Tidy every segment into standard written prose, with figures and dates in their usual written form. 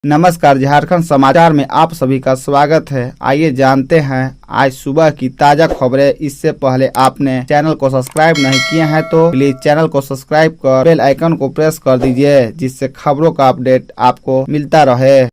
नमस्कार, झारखंड समाचार में आप सभी का स्वागत है। आइए जानते हैं आज सुबह की ताजा खबरें। इससे पहले आपने चैनल को सब्सक्राइब नहीं किया है तो प्लीज चैनल को सब्सक्राइब कर बेल आइकन को प्रेस कर दीजिए, जिससे खबरों का अपडेट आपको मिलता रहे।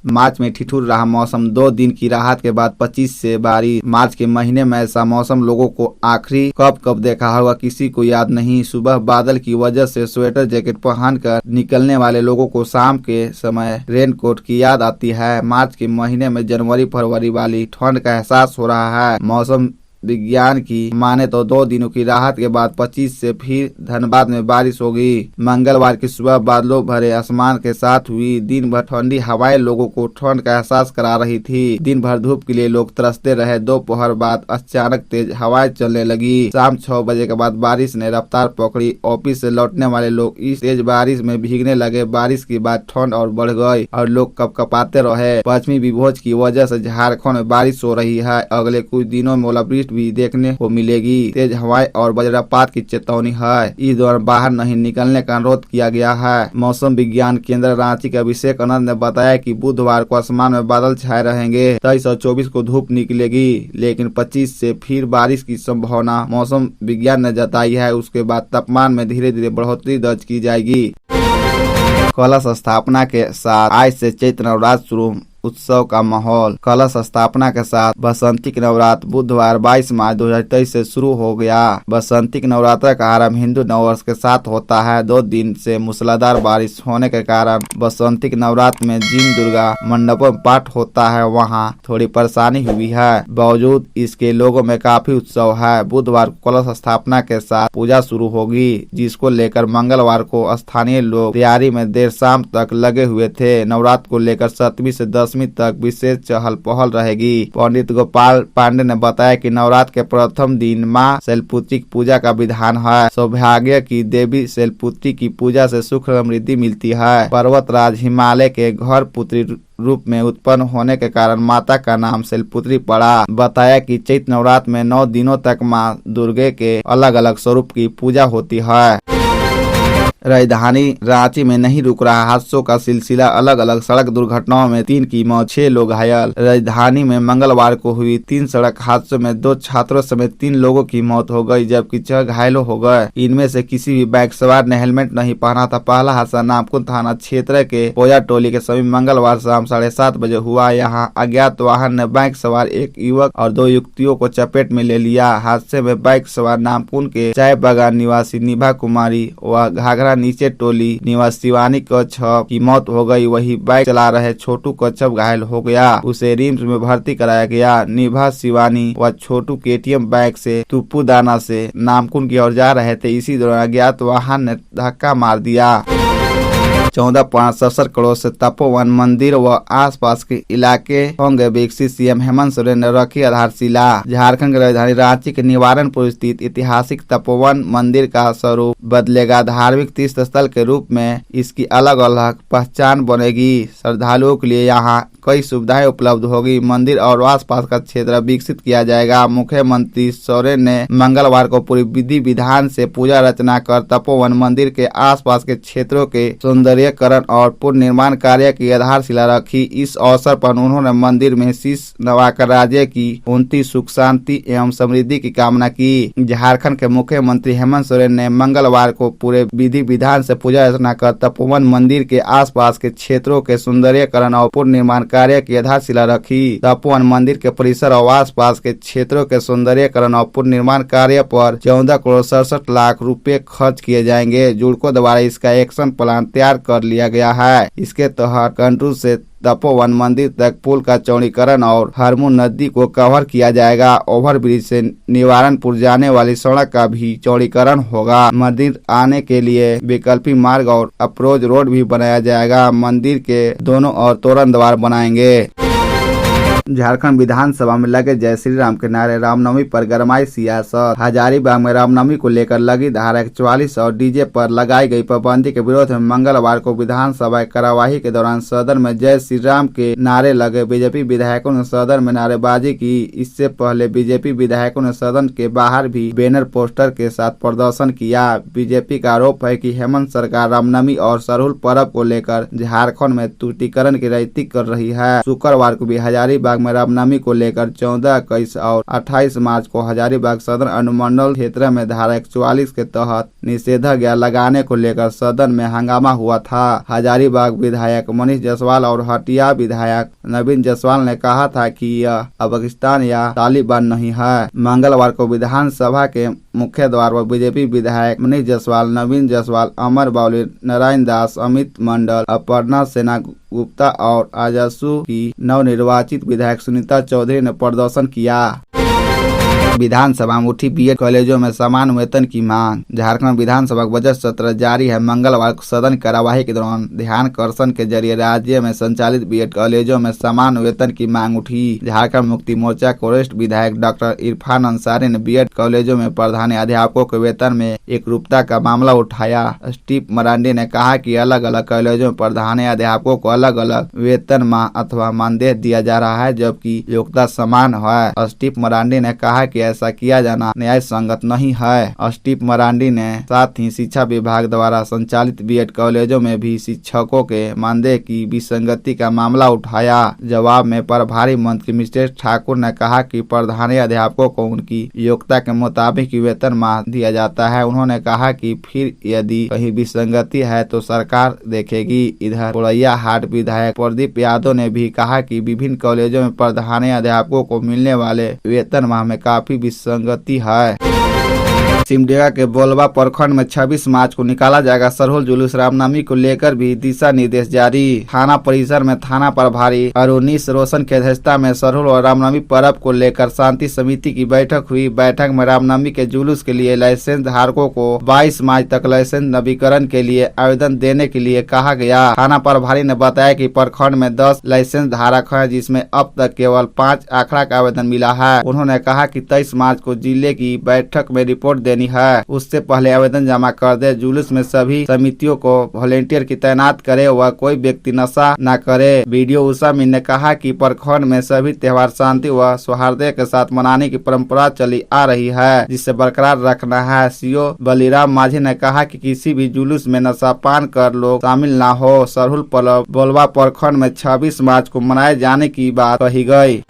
मार्च में ठिठुर रहा मौसम, 2 दिन की राहत के बाद 25 से बारिश। मार्च के महीने में ऐसा मौसम लोगों को आखिरी कब देखा होगा किसी को याद नहीं। सुबह बादल की वजह से स्वेटर जैकेट पहनकर निकलने वाले लोगों को शाम के समय रेनकोट की याद आती है। मार्च के महीने में जनवरी फरवरी वाली ठंड का एहसास हो रहा है। मौसम विज्ञान की माने तो 2 दिनों की राहत के बाद 25 से फिर धनबाद में बारिश होगी। मंगलवार की सुबह बादलों भरे आसमान के साथ हुई दिन भर ठंडी हवाएं लोगों को ठंड का एहसास करा रही थी। दिन भर धूप के लिए लोग तरसते रहे। दोपहर बाद अचानक तेज हवाएं चलने लगी। शाम 6 बजे के बाद बारिश ने रफ्तार पकड़ी। ऑफिस से लौटने वाले लोग इस तेज बारिश में भीगने लगे। बारिश के बाद ठंड और बढ़ गई और लोग कपकपाते रहे। पश्चिमी विभोज की वजह से झारखंड में बारिश हो रही है। अगले कुछ दिनों में ओलावृष्टि भी देखने को मिलेगी। तेज हवाएं और वज्रपात की चेतावनी है। इस दौरान बाहर नहीं निकलने का अनुरोध किया गया है। मौसम विज्ञान केंद्र रांची के अभिषेक आनंद ने बताया कि बुधवार को आसमान में बादल छाए रहेंगे। 23 और 24 को धूप निकलेगी, लेकिन 25 से फिर बारिश की संभावना मौसम विज्ञान ने जताई है। उसके बाद तापमान में धीरे धीरे बढ़ोतरी दर्ज की जाएगी। कलश स्थापना के साथ आज से चैत्र नवरात्र शुरू, उत्सव का माहौल। कलश स्थापना के साथ बसंतिक नवरात्र बुधवार 22 मार्च 2023 से शुरू हो गया। बसंतिक नवरात्र का आरंभ हिंदू नववर्ष के साथ होता है। 2 दिन से मूसलाधार बारिश होने के कारण बसंतिक नवरात्र में जिन दुर्गा मंडपों में पाठ होता है वहां थोड़ी परेशानी हुई है। बावजूद इसके लोगों में काफी उत्सव है। बुधवार को कलश स्थापना के साथ पूजा शुरू होगी, जिसको लेकर मंगलवार को स्थानीय लोग तैयारी में देर शाम तक लगे हुए थे। नवरात्र को लेकर 7वीं से 10वीं तक विशेष चहल पहल रहेगी। पंडित गोपाल पांडे ने बताया कि नवरात्र के प्रथम दिन मां शैलपुत्री की पूजा का विधान है। सौभाग्य की देवी शैलपुत्री की पूजा से सुख समृद्धि मिलती है। पर्वतराज हिमालय के घर पुत्री रूप में उत्पन्न होने के कारण माता का नाम शैलपुत्री पड़ा। बताया कि चैत्र नवरात्र में 9 दिनों तक मां दुर्गे के अलग अलग स्वरूप की पूजा होती है। राजधानी रांची में नहीं रुक रहा हादसों का सिलसिला। अलग अलग सड़क दुर्घटनाओं में 3 की मौत, 6 लोग घायल। राजधानी में मंगलवार को हुई 3 सड़क हादसों में 2 छात्रों समेत 3 लोगों की मौत हो गई, जबकि 6 घायलों हो गए। इनमें से किसी भी बाइक सवार ने हेलमेट नहीं पहना था। पहला हादसा नामकुन थाना क्षेत्र के पोया टोली के समीप मंगलवार शाम 7:30 बजे हुआ। यहाँ अज्ञात वाहन ने बाइक सवार एक युवक और 2 युवतियों को चपेट में ले लिया। हादसे में बाइक सवार नामकुन के चाय बागान निवासी निभा कुमारी व घाघरा नीचे टोली निवासी शिवानी कच्छप की मौत हो गई। वही बाइक चला रहे छोटू कच्छप घायल हो गया। उसे रिम्स में भर्ती कराया गया। निभा शिवानी व छोटू केटीएम बाइक से तुप्पू दाना से नामकुन की ओर जा रहे थे। इसी दौरान अज्ञात वाहन ने धक्का मार दिया। 14.67 करोड़ से तपोवन मंदिर व आसपास के इलाके होंगे विकसित। सीएम हेमंत सोरेन ने रखी आधारशिला। झारखंड की राजधानी रांची के निवारनपुर स्थित ऐतिहासिक तपोवन मंदिर का स्वरूप बदलेगा। धार्मिक तीर्थ स्थल के रूप में इसकी अलग अलग पहचान बनेगी। श्रद्धालुओं के लिए यहाँ कई सुविधाएं उपलब्ध होगी। मंदिर और आसपास का क्षेत्र विकसित किया जाएगा। मुख्यमंत्री सोरेन ने मंगलवार को पूरी विधि विधान से पूजा अर्चना कर तपोवन मंदिर के आसपास के क्षेत्रों के सौंदर्यीकरण और पुनर्निर्माण कार्य की आधारशिला रखी। इस अवसर पर उन्होंने मंदिर में शीश नवाकर राज्य की उन्नति, सुख शांति एवं समृद्धि की कामना की। झारखंड के मुख्यमंत्री हेमंत सोरेन ने मंगलवार को पूरे विधि विधान से पूजा अर्चना कर तपोवन मंदिर के आसपास के क्षेत्रों के सौंदर्यीकरण और पुनर्निर्माण कार्य की आधारशिला रखी। तपोवन मंदिर के परिसर और आसपास के क्षेत्रों के सौंदर्यीकरण और पुनर्निर्माण कार्य पर 14 करोड़ 67 लाख रुपए खर्च किए जाएंगे। जुड़को द्वारा इसका एक्शन प्लान तैयार कर लिया गया है। इसके तहत कंटूर से तपोवन मंदिर तक पुल का चौड़ीकरण और हरमू नदी को कवर किया जाएगा। ओवरब्रिज से निवारनपुर जाने वाली सड़क का भी चौड़ीकरण होगा। मंदिर आने के लिए वैकल्पिक मार्ग और अप्रोच रोड भी बनाया जाएगा। मंदिर के दोनों ओर तोरण द्वार बनाएंगे। झारखंड विधानसभा में लगे जय श्री राम के नारे, रामनवमी पर गरमाई सियासत। हजारीबाग में रामनवमी को लेकर लगी धारा 144 और डीजे पर लगाई गई पाबंदी के विरोध में मंगलवार को विधानसभा कार्यवाही के दौरान सदन में जय श्री राम के नारे लगे। बीजेपी विधायकों ने सदन में नारेबाजी की। इससे पहले बीजेपी विधायकों ने सदन के बाहर भी बैनर पोस्टर के साथ प्रदर्शन किया। बीजेपी का आरोप है कि हेमंत सरकार रामनवमी और सरहुल पर्व को लेकर झारखंड में तुष्टीकरण की राजनीति कर रही है। शुक्रवार को भी हजारीबाग में रामनवमी को लेकर 14, 21 और 28 मार्च को हजारीबाग सदर अनुमंडल क्षेत्र में धारा 144 के तहत निषेधाज्ञा लगाने को लेकर सदन में हंगामा हुआ था। हजारीबाग विधायक मनीष जायसवाल और हटिया विधायक नवीन जायसवाल ने कहा था कि यह पाकिस्तान या तालिबान नहीं है। मंगलवार को विधानसभा के मुख्य द्वार पर बीजेपी विधायक मनीष जायसवाल, नवीन जायसवाल, अमर बावली, नारायण दास, अमित मंडल, अपर्णा सेना गुप्ता और आजसू की नवनिर्वाचित विधायक सुनीता चौधरी ने प्रदर्शन किया। विधानसभा में उठी बीएड कॉलेजों में समान वेतन की मांग। झारखंड विधानसभा बजट सत्र जारी है। मंगलवार को सदन कार्यवाही के दौरान ध्यानाकर्षण के जरिए राज्य में संचालित बीएड कॉलेजों में समान वेतन की मांग उठी। झारखंड मुक्ति मोर्चा के वरिष्ठ विधायक डॉक्टर इरफान अंसारी ने बीएड कॉलेजों में प्रधान अध्यापकों के वेतन में एकरूपता का मामला उठाया। स्टीव मरांडी ने कहा कि अलग अलग कॉलेजों में प्रधान अध्यापकों को अलग अलग वेतन माह अथवा मानदेय दिया जा रहा है, जबकि योग्यता समान है। स्टीव मरांडी ने कहा कि ऐसा किया जाना न्याय संगत नहीं है। स्टीव मरांडी ने साथ ही शिक्षा विभाग द्वारा संचालित बीएड कॉलेजों में भी शिक्षकों के मानदेय की विसंगति का मामला उठाया। जवाब में प्रभारी मंत्री मिस्टर ठाकुर ने कहा कि प्रधान अध्यापकों को उनकी योग्यता के मुताबिक वेतन माह दिया जाता है। उन्होंने कहा कि फिर यदि कहीं विसंगति है तो सरकार देखेगी। इधर पोड़ैया हाट विधायक प्रदीप यादव ने भी कहा कि विभिन्न कॉलेजों में प्रधान अध्यापकों को मिलने वाले वेतन माह में काफी विसंगति है। सिमडेगा के बोलबा प्रखंड में 26 मार्च को निकाला जाएगा सरहुल जुलूस। रामनवमी को लेकर भी दिशा निर्देश जारी। थाना परिसर में थाना प्रभारी अरुणीश रोशन की अध्यक्षता में सरहुल और रामनवमी पर्व को लेकर शांति समिति की बैठक हुई। बैठक में रामनवमी के जुलूस के लिए लाइसेंस धारकों को 22 मार्च तक लाइसेंस नवीकरण के लिए आवेदन देने के लिए कहा गया। थाना प्रभारी ने बताया कि प्रखंड में 10 लाइसेंस धारक है, जिसमें अब तक केवल 5 आंकड़ा का आवेदन मिला है। उन्होंने कहा कि 23 मार्च को जिले की बैठक में रिपोर्ट देनी है, उससे पहले आवेदन जमा कर दे। जुलूस में सभी समितियों को वॉलेंटियर की तैनात करे व कोई व्यक्ति नशा न करे। वीडियो उषा मीन ने कहा कि प्रखंड में सभी त्योहार शांति व सौहार्द के साथ मनाने की परंपरा चली आ रही है, जिसे बरकरार रखना है। सीओ बलिराम माझी ने कहा कि किसी भी जुलूस में नशापान कर लोग शामिल न हो। सरहुल पर्व बोलबा प्रखंड में 26 मार्च को मनाए जाने की बात कही गई।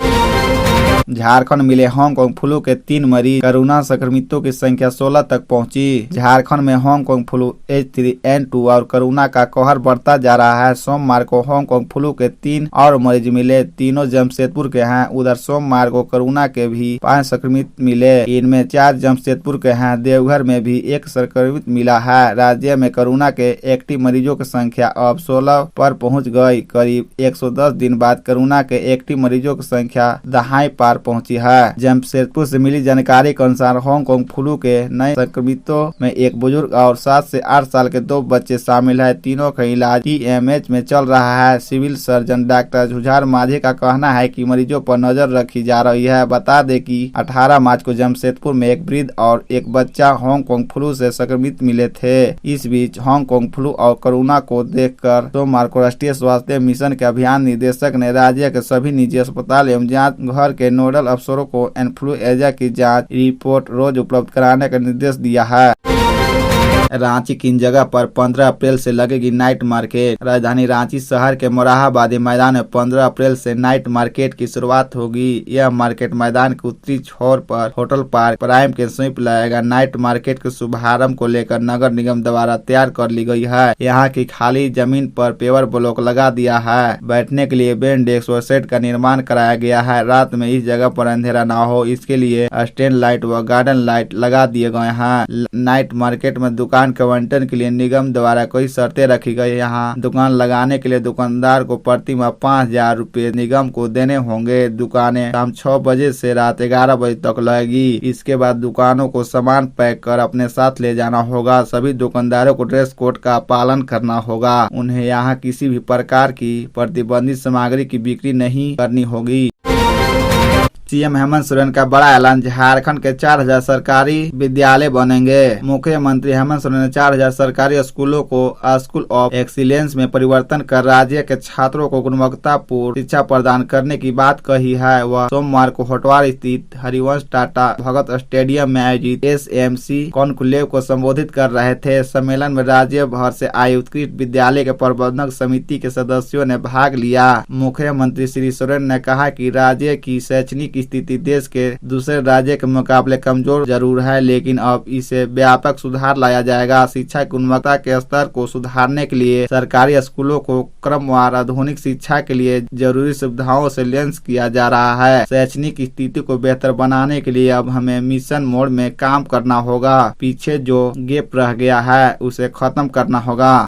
झारखंड मिले हांगकांग फ्लू के 3 मरीज। कोरोना संक्रमितों की संख्या 16 तक पहुंची। झारखंड में हांगकांग फ्लू H3N2 और कोरोना का कहर बढ़ता जा रहा है। सोमवार को हांगकांग फ्लू के 3 और मरीज मिले। तीनों जमशेदपुर के हैं। उधर सोमवार को कोरोना के भी 5 संक्रमित मिले। इनमें 4 जमशेदपुर के हैं। देवघर में भी 1 संक्रमित मिला है। राज्य में कोरोना के एक्टिव मरीजों की संख्या अब 16 पर पहुँच गयी। करीब 110 दिन बाद कोरोना के एक्टिव मरीजों की संख्या दहाई पार पहुंची है। जमशेदपुर से मिली जानकारी के अनुसार हांगकांग फ्लू के नए संक्रमितों में एक बुजुर्ग और 7 से 8 साल के 2 बच्चे शामिल है। तीनों का इलाज TMH में चल रहा है। सिविल सर्जन डॉक्टर झुझार माझी का कहना है कि मरीजों पर नजर रखी जा रही है। बता दें कि 18 मार्च को जमशेदपुर में एक वृद्ध और एक बच्चा हांगकांग फ्लू से संक्रमित मिले थे। इस बीच हांगकांग फ्लू और कोरोना को देखकर सोमवार को राष्ट्रीय स्वास्थ्य मिशन के अभियान निदेशक ने राज्य के सभी निजी अस्पताल एवं जांच घर के नोडल अफसरों को इन्फ्लुएंजा की जांच रिपोर्ट रोज उपलब्ध कराने का निर्देश दिया है। रांची की इन जगह पर 15 अप्रैल से लगेगी नाइट मार्केट। राजधानी रांची शहर के मोराहाबादी मैदान में 15 अप्रैल से नाइट मार्केट की शुरुआत होगी। यह मार्केट मैदान के उत्तरी छोर पर होटल पार्क प्राइम के समीप लगाएगा। नाइट मार्केट के शुभारंभ को लेकर नगर निगम द्वारा तैयार कर ली गई है। यहाँ की खाली जमीन पर पेवर ब्लॉक लगा दिया है। बैठने के लिए बेंच डेस्क व सेट का निर्माण कराया गया है। रात में इस जगह पर अंधेरा न हो, इसके लिए स्टैंड लाइट व गार्डन लाइट लगा दिए गए हैं। नाइट मार्केट में दुकान के आवंटन के लिए निगम द्वारा कई शर्तें रखी गई। यहाँ दुकान लगाने के लिए दुकानदार को प्रति माह 5,000 रूपए निगम को देने होंगे। दुकानें शाम 6 बजे से रात 11 बजे तक लगेगी। इसके बाद दुकानों को सामान पैक कर अपने साथ ले जाना होगा। सभी दुकानदारों को ड्रेस कोड का पालन करना होगा। उन्हें यहाँ किसी भी प्रकार की प्रतिबंधित सामग्री की बिक्री नहीं करनी होगी। सीएम हेमंत सोरेन का बड़ा ऐलान, झारखंड के 4000 सरकारी विद्यालय बनेंगे। मुख्यमंत्री हेमंत सोरेन ने 4000 सरकारी स्कूलों को स्कूल ऑफ एक्सीलेंस में परिवर्तन कर राज्य के छात्रों को गुणवत्तापूर्ण शिक्षा प्रदान करने की बात कही है। वह सोमवार को होटवार स्थित हरिवंश टाटा भगत स्टेडियम में आयोजित SMC कॉन्क्लेव को संबोधित कर रहे थे। सम्मेलन में राज्य भर से आए उत्कृष्ट विद्यालय के प्रबंधक समिति के सदस्यों ने भाग लिया। मुख्यमंत्री श्री सोरेन ने कहा कि राज्य की शैक्षणिक स्थिति देश के दूसरे राज्य के मुकाबले कमजोर जरूर है, लेकिन अब इसे व्यापक सुधार लाया जाएगा। शिक्षा की गुणवत्ता के स्तर को सुधारने के लिए सरकारी स्कूलों को क्रमवार आधुनिक शिक्षा के लिए जरूरी सुविधाओं से लैस किया जा रहा है। शैक्षणिक स्थिति को बेहतर बनाने के लिए अब हमें मिशन मोड में काम करना होगा। पीछे जो गैप रह गया है उसे खत्म करना होगा।